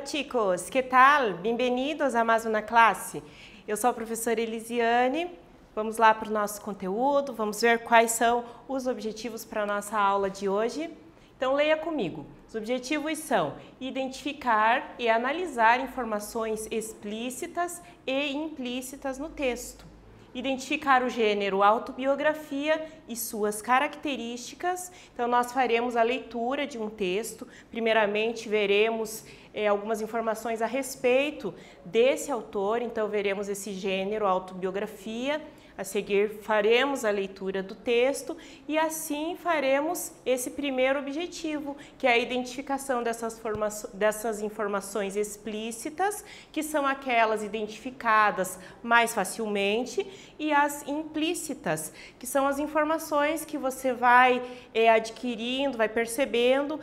Hola chicos, que tal? Bem-vindos a mais uma classe. Eu sou a professora Elisiane. Vamos lá para o nosso conteúdo, vamos ver quais são os objetivos para a nossa aula de hoje. Então leia comigo. Os objetivos são identificar e analisar informações explícitas e implícitas no texto. Identificar o gênero autobiografia e suas características. Então, nós faremos a leitura de um texto. Primeiramente, veremos algumas informações a respeito desse autor. Então, veremos esse gênero autobiografia. A seguir, faremos a leitura do texto e assim faremos esse primeiro objetivo, que é a identificação dessas informações explícitas, que são aquelas identificadas mais facilmente, e as implícitas, que são as informações que você vai adquirindo, vai percebendo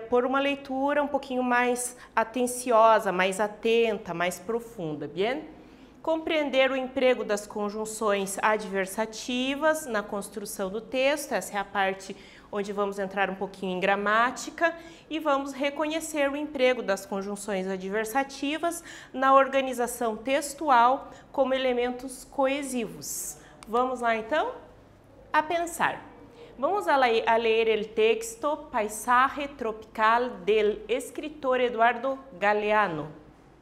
por uma leitura um pouquinho mais atenciosa, mais atenta, mais profunda, bem? Compreender o emprego das conjunções adversativas na construção do texto, essa é a parte onde vamos entrar um pouquinho em gramática, e vamos reconhecer o emprego das conjunções adversativas na organização textual como elementos coesivos. Vamos lá então a pensar. Vamos a leer o texto Paisaje Tropical del escritor Eduardo Galeano.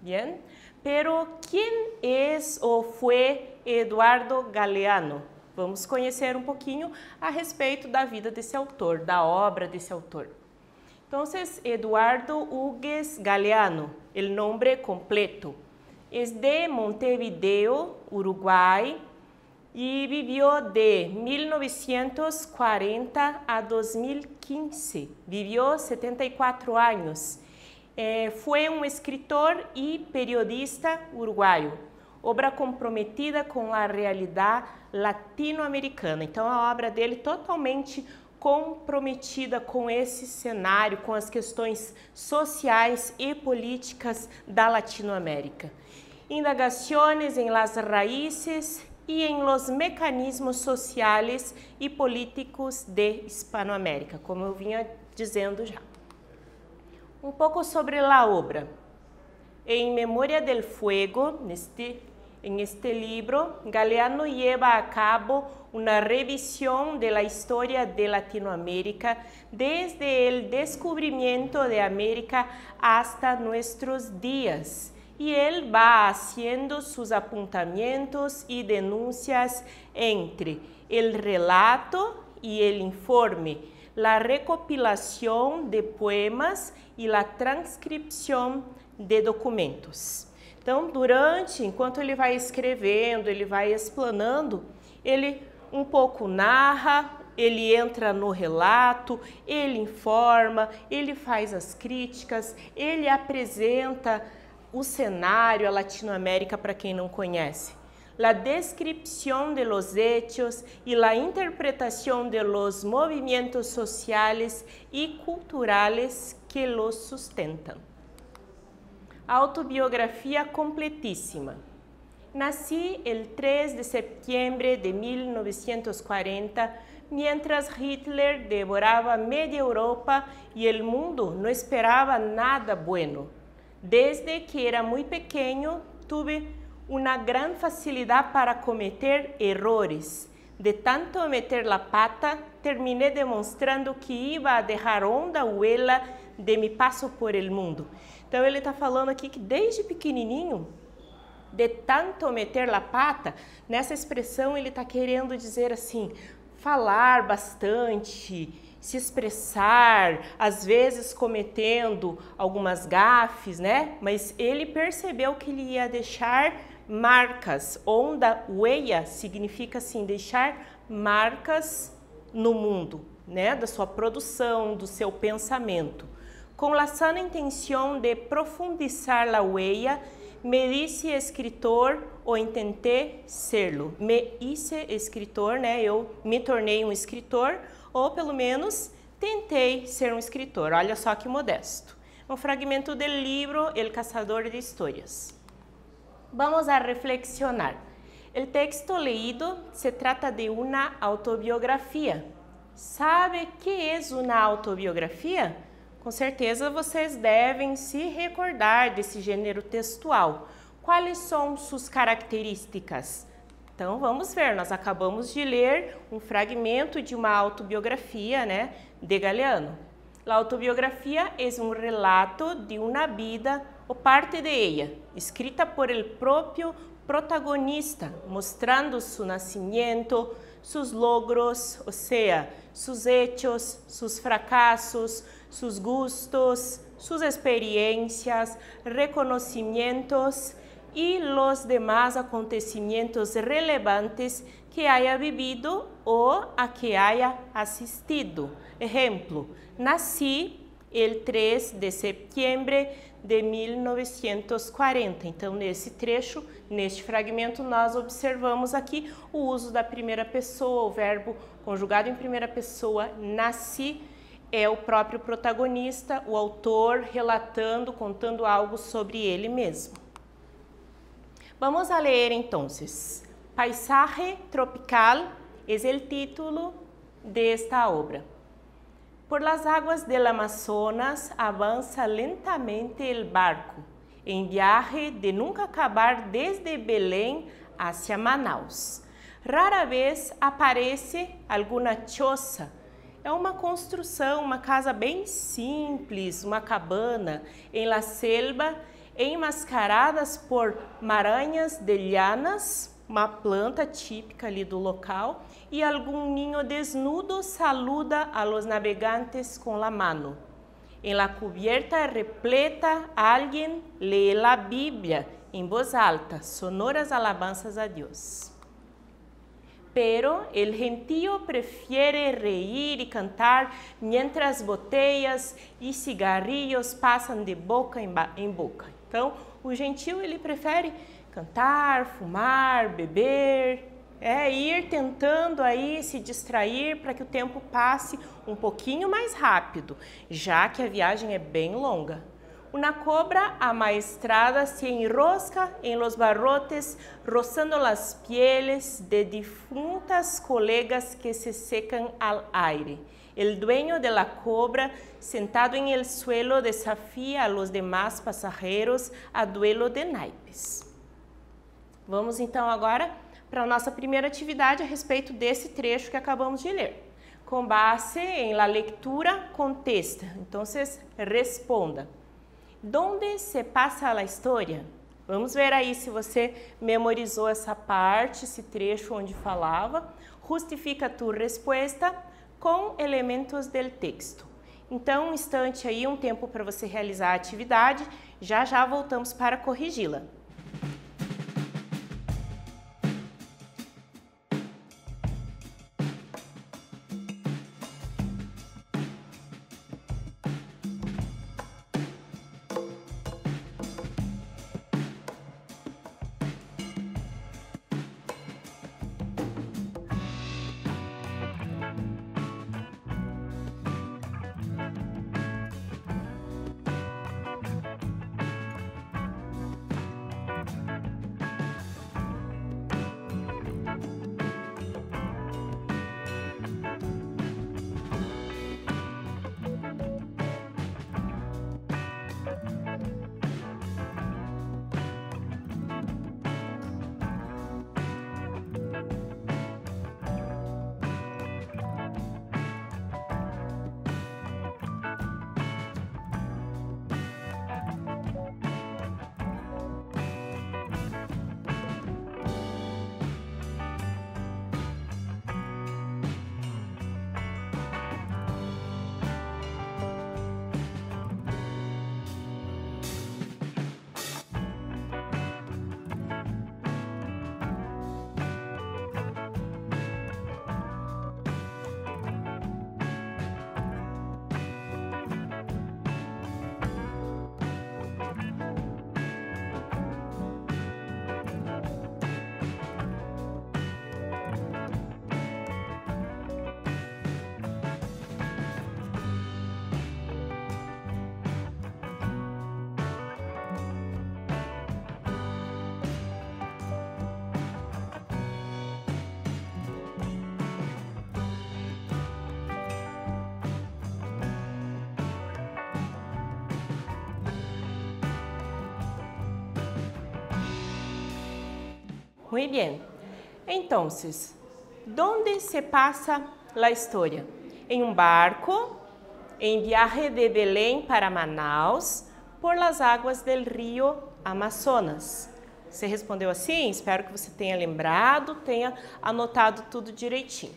Bien? Pero, ¿quién es o fue Eduardo Galeano? Vamos conhecer um pouquinho a respeito da vida desse autor, da obra desse autor. Então, Eduardo Hugues Galeano, el nombre completo. Es de Montevideo, Uruguay, y vivió de 1940 a 2015. Vivió 74 años. Fue un escritor y periodista uruguayo, obra comprometida com a realidade latino-americana. Então, a obra dele totalmente comprometida com esse cenário, com as questões sociais e políticas da Latinoamérica. Indagações em las raíces e em los mecanismos sociais e políticos de Hispanoamérica, como eu vinha dizendo já. Um pouco sobre la obra. En Memoria del Fuego, en este libro, Galeano lleva a cabo una revisión de la historia de Latinoamérica desde el descubrimiento de América hasta nuestros días. Y él va haciendo sus apuntamientos y denuncias entre el relato y el informe, la recopilação de poemas e a transcrição de documentos. Então, enquanto ele vai escrevendo, ele vai explanando, ele um pouco narra, ele entra no relato, ele informa, ele faz as críticas, ele apresenta o cenário, a Latinoamérica para quem não conhece. La descripción de los hechos y la interpretación de los movimientos sociales y culturales que los sustentan. Autobiografía completísima. Nací el 3 de septiembre de 1940, mientras Hitler devoraba media Europa y el mundo no esperaba nada bueno. Desde que era muy pequeño, tuve una gran facilidad para cometer errores. De tanto meter la pata, terminé demonstrando que iba a dejar honda huella de mi paso por el mundo. Então, ele está falando aqui que desde pequenininho, de tanto meter la pata, nessa expressão ele está querendo dizer assim, falar bastante, se expressar, às vezes cometendo algumas gafes, né? Mas ele percebeu que ele ia deixar marcas. Onda, huella, significa assim, deixar marcas no mundo, né? Da sua produção, do seu pensamento. Com la sana intenção de profundizar la huella, me hice escritor ou intenté serlo. Me hice escritor, né? Eu me tornei um escritor, ou pelo menos tentei ser um escritor. Olha só que modesto. Um fragmento do livro El Cazador de Histórias. Vamos a reflexionar. El texto leído se trata de una autobiografía. ¿Sabe qué es una autobiografía? Com certeza vocês devem se recordar desse gênero textual. Quais são suas características? Então vamos ver, nós acabamos de ler um fragmento de uma autobiografia, né, de Galeano. A autobiografia é um relato de uma vida ou parte de ella, escrita por el próprio protagonista, mostrando su nascimento, sus logros, o sea, sus hechos, sus fracasos, sus gustos, sus experiencias, reconocimientos y los demás acontecimientos relevantes que haya vivido o a que haya asistido. Ejemplo, nací el 3 de setembro de 1940. Então, nesse trecho, neste fragmento, nós observamos aqui o uso da primeira pessoa, o verbo conjugado em primeira pessoa, nasci, é o próprio protagonista, o autor, relatando, contando algo sobre ele mesmo. Vamos a ler, então. Paisaje tropical é o título desta obra. Por las aguas del Amazonas avanza lentamente el barco, en viaje de nunca acabar desde Belém hacia Manaus. Rara vez aparece alguma choza. É uma construção, uma casa bem simples, uma cabana em la selva, enmascaradas por maranhas de llanas, uma planta típica ali do local, e algum ninho desnudo saluda a los navegantes com la mano. En la cubierta repleta, alguien lee la Biblia en voz alta, sonoras alabanzas a Dios. Pero el gentío prefiere reír y cantar mientras botellas y cigarrillos pasan de boca em boca. Então, o gentil ele prefere cantar, fumar, beber, ir tentando aí se distrair para que o tempo passe um pouquinho mais rápido, já que a viagem é bem longa. Una cobra amaestrada se enrosca en los barrotes, rozando las pieles de difuntas colegas que se secan al aire. El dueño de la cobra, sentado en el suelo, desafía a los demás pasajeros a duelo de naipes. Vamos então agora para a nossa primeira atividade a respeito desse trecho que acabamos de ler. Com base em la lectura, contesta. Então, responda. Donde se passa a história? Vamos ver aí se você memorizou essa parte, esse trecho onde falava. Justifica tu resposta com elementos del texto. Então, um instante aí, um tempo para você realizar a atividade. Já já voltamos para corrigi-la. Muy bien. Entonces, ¿dónde se pasa la historia? En un barco, en viaje de Belém para Manaus, por las aguas del río Amazonas. Você respondeu assim? Espero que você tenha lembrado, tenha anotado tudo direitinho.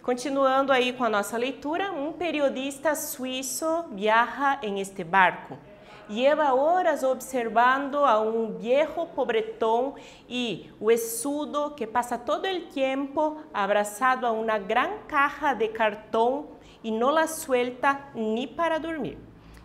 Continuando aí com a nossa leitura, um periodista suíço viaja em este barco. Lleva horas observando a un viejo pobretón y huesudo que pasa todo el tiempo abrazado a una gran caja de cartón y no la suelta ni para dormir.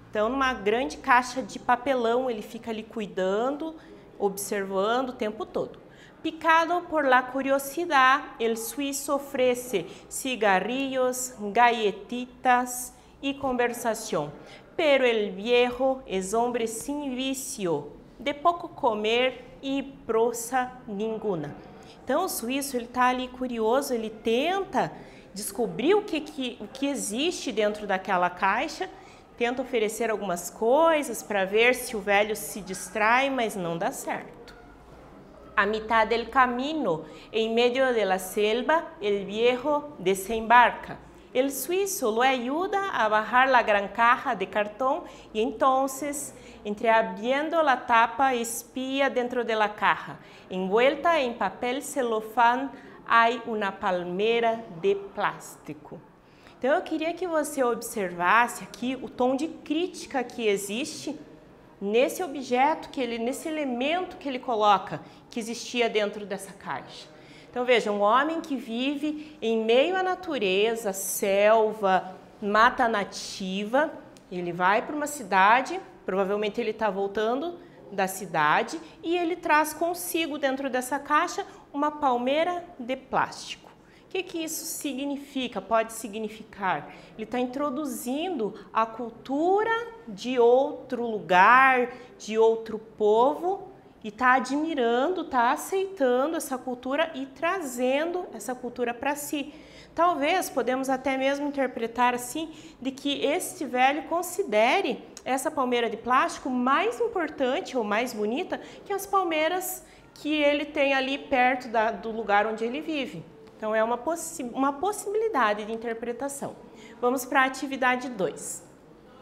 Então, numa grande caixa de papelão, ele fica ali cuidando, observando o tempo todo. Picado por la curiosidad, el suizo ofrece cigarrillos, galletitas y conversación. Pero el viejo es hombre sin vicio, de pouco comer e prosa ninguna. Então, o suíço está ali curioso, ele tenta descobrir o que existe dentro daquela caixa, tenta oferecer algumas coisas para ver se o velho se distrai, mas não dá certo. A mitad del camino, en medio de la selva, el viejo desembarca. El suizo lo ayuda a bajar la gran caja de cartón y entonces, entreabriendo la tapa, espía dentro de la caja. Envuelta en papel celofán, hay una palmeira de plástico. Então, eu queria que você observasse aqui o tom de crítica que existe nesse objeto, nesse elemento que ele coloca, que existia dentro dessa caixa. Então, veja, um homem que vive em meio à natureza, selva, mata nativa, ele vai para uma cidade, provavelmente ele está voltando da cidade, e ele traz consigo dentro dessa caixa uma palmeira de plástico. O que isso significa? Pode significar? Ele está introduzindo a cultura de outro lugar, de outro povo, e está admirando, está aceitando essa cultura e trazendo essa cultura para si. Talvez podemos até mesmo interpretar assim, de que este velho considere essa palmeira de plástico mais importante ou mais bonita que as palmeiras que ele tem ali perto do lugar onde ele vive. Então, é uma possibilidade de interpretação. Vamos para a atividade 2.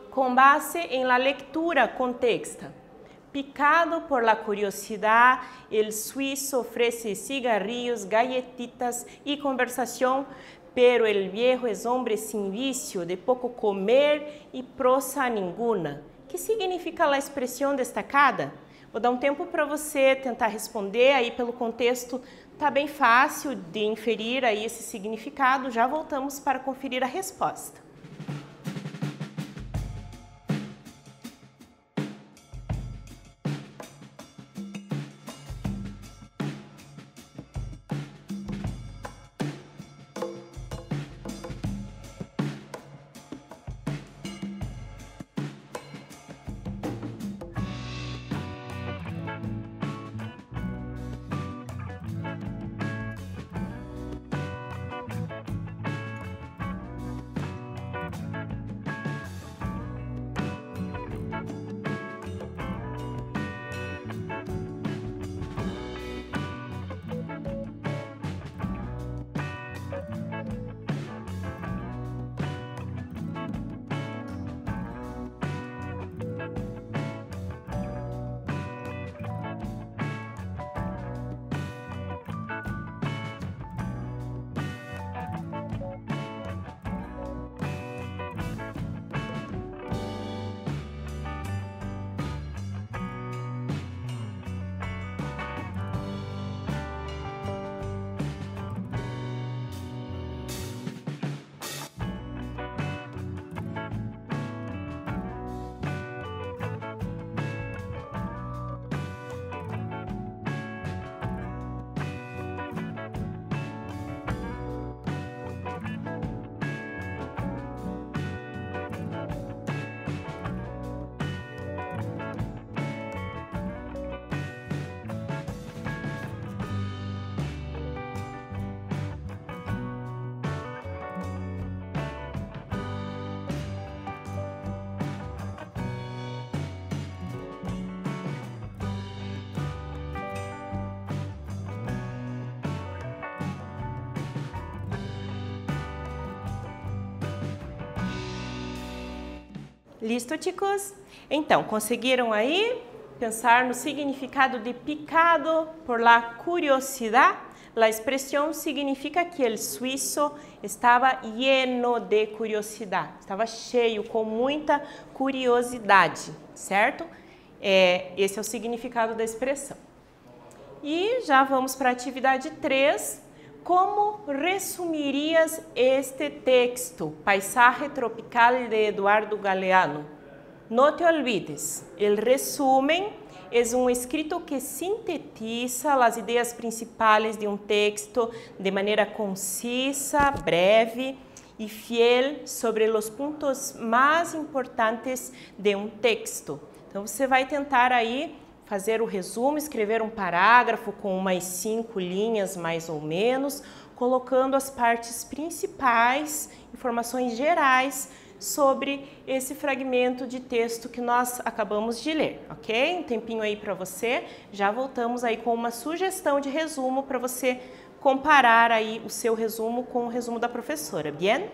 Com base em la lectura contexta. Picado por la curiosidad, el suizo ofrece cigarrillos, galletitas y conversación, pero el viejo es hombre sin vicio, de poco comer y prosa ninguna. O que significa a expressão destacada? Vou dar um tempo para você tentar responder, aí pelo contexto está bem fácil de inferir aí esse significado, já voltamos para conferir a resposta. Listo, chicos? Então, conseguiram aí pensar no significado de picado por la curiosidad? La expresión significa que el suizo estava lleno de curiosidade, estava cheio, com muita curiosidade, certo? Esse é o significado da expressão. E já vamos para a atividade 3. Como resumirias este texto, Paisaje Tropical de Eduardo Galeano? No te olvides, el resumen es un escrito que sintetiza las ideas principales de un texto de manera concisa, breve y fiel sobre los puntos más importantes de um texto. Então, você vai tentar aí fazer o resumo, escrever um parágrafo com umas 5 linhas mais ou menos, colocando as partes principais, informações gerais sobre esse fragmento de texto que nós acabamos de ler, ok? Um tempinho aí para você, já voltamos aí com uma sugestão de resumo para você comparar aí o seu resumo com o resumo da professora, bien?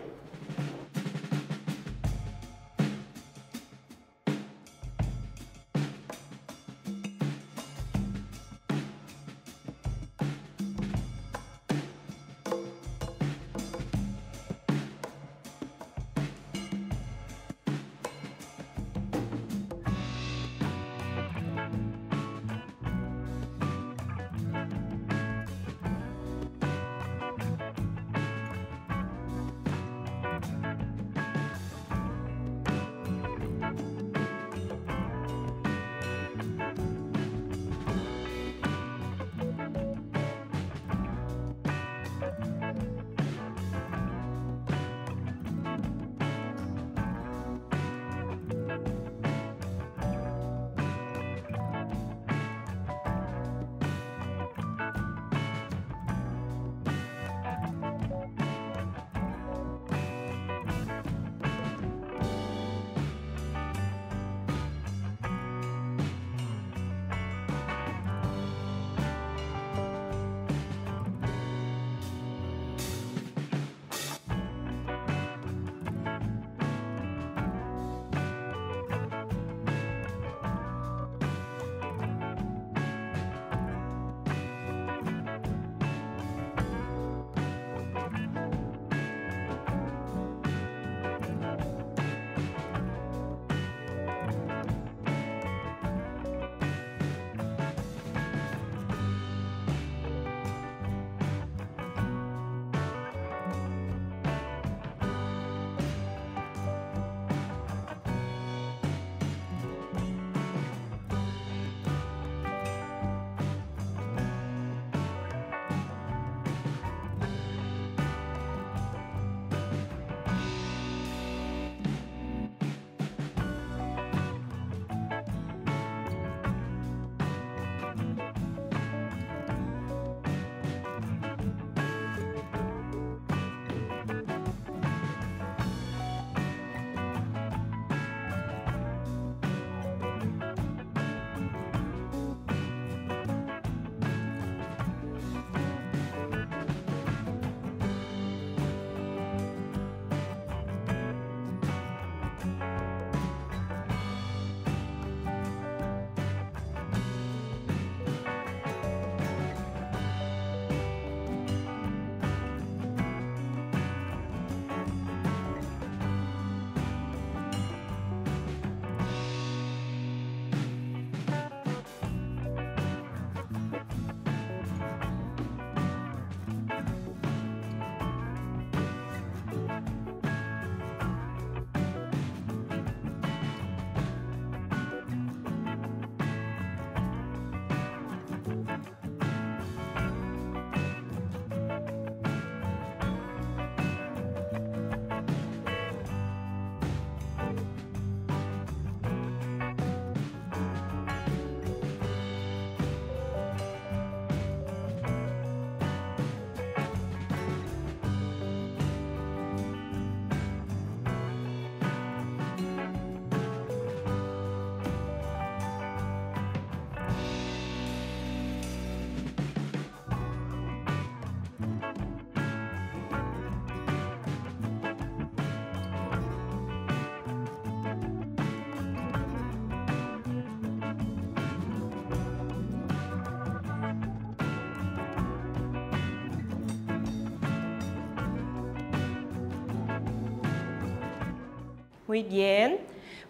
Muito bem.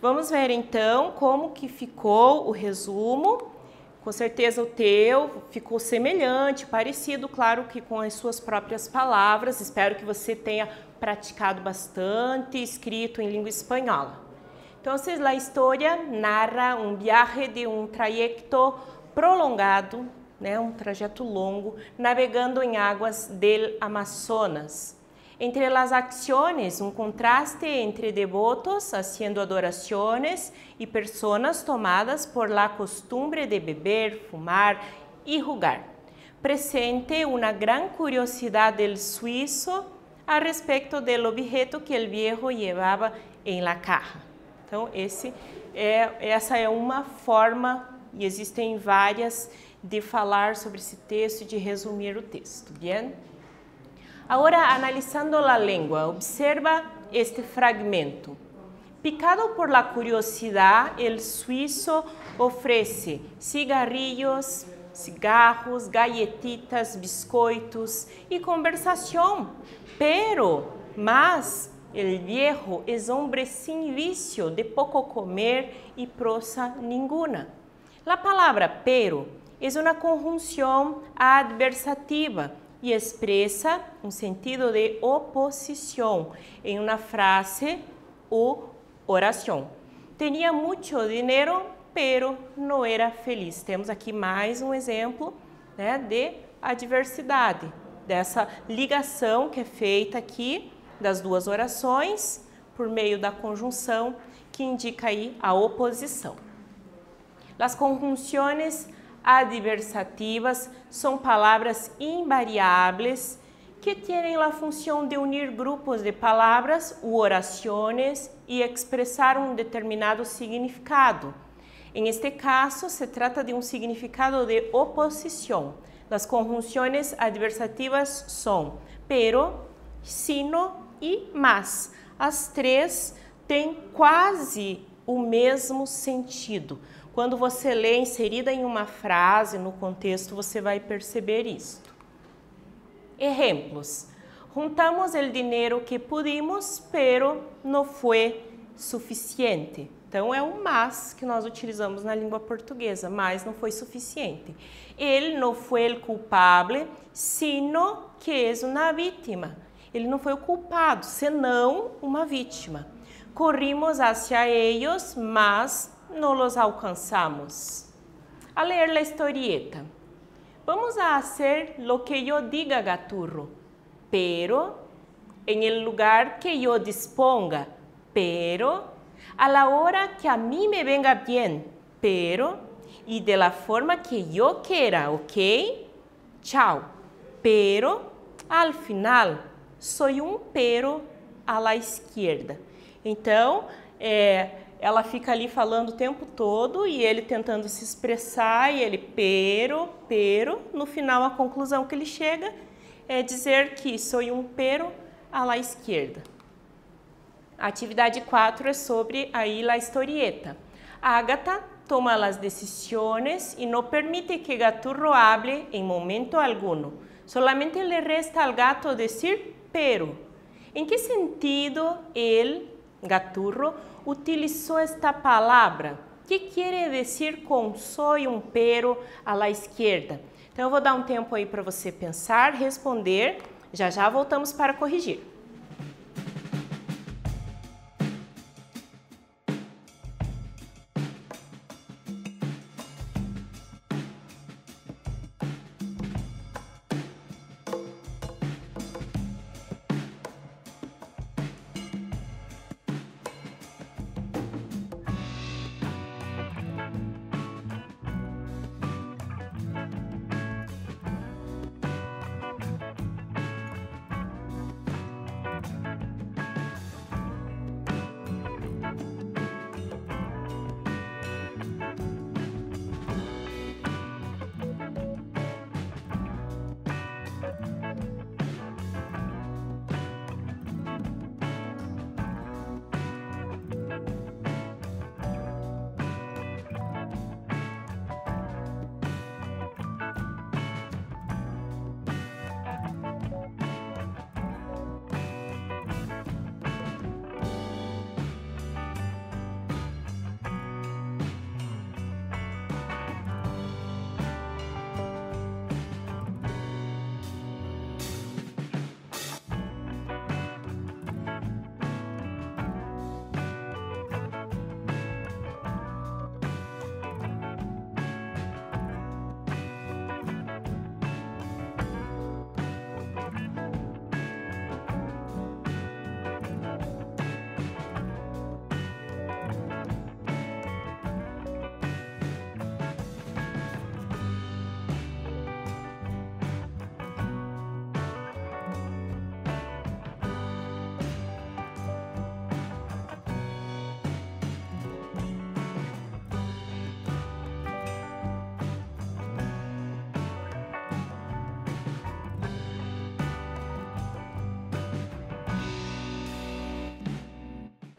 Vamos ver então como que ficou o resumo. Com certeza o teu ficou semelhante, parecido, claro que com as suas próprias palavras. Espero que você tenha praticado bastante, escrito em língua espanhola. Então, a história narra um viaje de um trayecto prolongado, né, um trajeto longo, navegando em águas del Amazonas. Entre las acciones, un contraste entre devotos haciendo adoraciones y personas tomadas por la costumbre de beber, fumar y jugar. Presente una gran curiosidad del suizo a respecto del objeto que el viejo llevaba en la caja. Então, essa é uma forma, e existem várias, de falar sobre esse texto e de resumir o texto, bien? Agora, analisando a língua, observa este fragmento. Picado por la curiosidad, el suizo ofrece cigarrillos, cigarros, galletitas, biscoitos y conversación, mas el viejo es hombre sin vicio, de poco comer y prosa ninguna. La palabra pero es una conjunción adversativa e expressa um sentido de oposição em uma frase ou oração. Tinha muito dinheiro, pero não era feliz. Temos aqui mais um exemplo, né, de adversidade, dessa ligação que é feita aqui das duas orações por meio da conjunção que indica aí a oposição. As conjunções adversativas são palavras invariáveis que têm a função de unir grupos de palavras ou orações e expressar um determinado significado. Em este caso, se trata de um significado de oposição. As conjunções adversativas são pero, sino e mas. As três têm quase o mesmo sentido. Quando você lê inserida em uma frase, no contexto, você vai perceber isto. Exemplos. Juntamos o dinheiro que pudimos, pero não foi suficiente. Então, é um mas que nós utilizamos na língua portuguesa, mas não foi suficiente. Ele não foi o culpable, sino que é uma vítima. Ele não foi o culpado, senão uma vítima. Corrimos hacia ellos, mas no los alcanzamos. A leer la historieta. Vamos a hacer lo que yo diga, gaturro, pero en el lugar que yo disponga, pero a la hora que a mí me venga bien, pero y de la forma que yo quiera, ¿ok? Chao. Pero al final soy un pero a la izquierda. Então, ela fica ali falando o tempo todo e ele tentando se expressar e ele pero, no final a conclusão que ele chega é dizer que sou um pero a la izquierda. A atividade 4 é sobre aí la historieta. Ágata toma as decisões e não permite que Gaturro hable em momento alguno. Solamente le resta al gato decir pero. Em que sentido ele, Gaturro, utilizou esta palavra? O que quer dizer com soy um pero a la izquierda? Então, eu vou dar um tempo aí para você pensar, responder. Já voltamos para corrigir.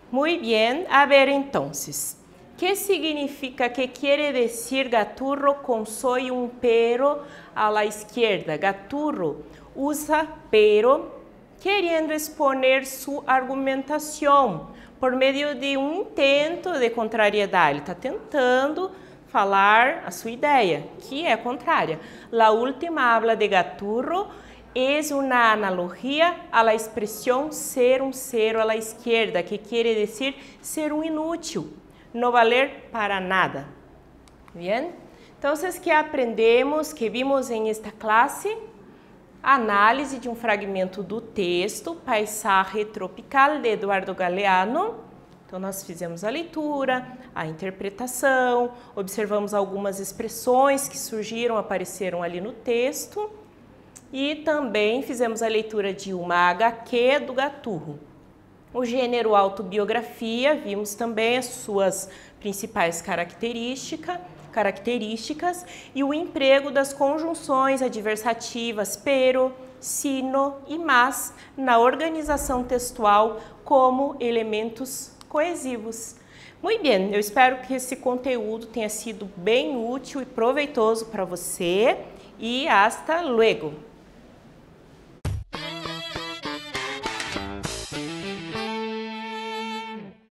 Muy bien, a ver entonces. ¿Qué significa, qué quiere decir gaturro con soy un pero a la izquierda? Gaturro usa pero queriendo exponer su argumentação por meio de um intento de contrariedade. Ele está tentando falar a sua ideia, que é contrária. La última habla de gaturro es una analogía a la expresión ser un cero a la izquierda, que quiere decir ser un inútil, no valer para nada. Bien? Entonces, ¿qué aprendemos, que vimos en esta clase? Análise de um fragmento do texto, Paisaje Tropical, de Eduardo Galeano. Então, nós fizemos a leitura, a interpretação, observamos algumas expressões que surgiram, apareceram ali no texto e também fizemos a leitura de uma HQ do Gaturro. O gênero autobiografia, vimos também as suas principais características e o emprego das conjunções adversativas pero, sino e mas na organização textual como elementos coesivos. Muito bem, eu espero que esse conteúdo tenha sido bem útil e proveitoso para você e hasta luego!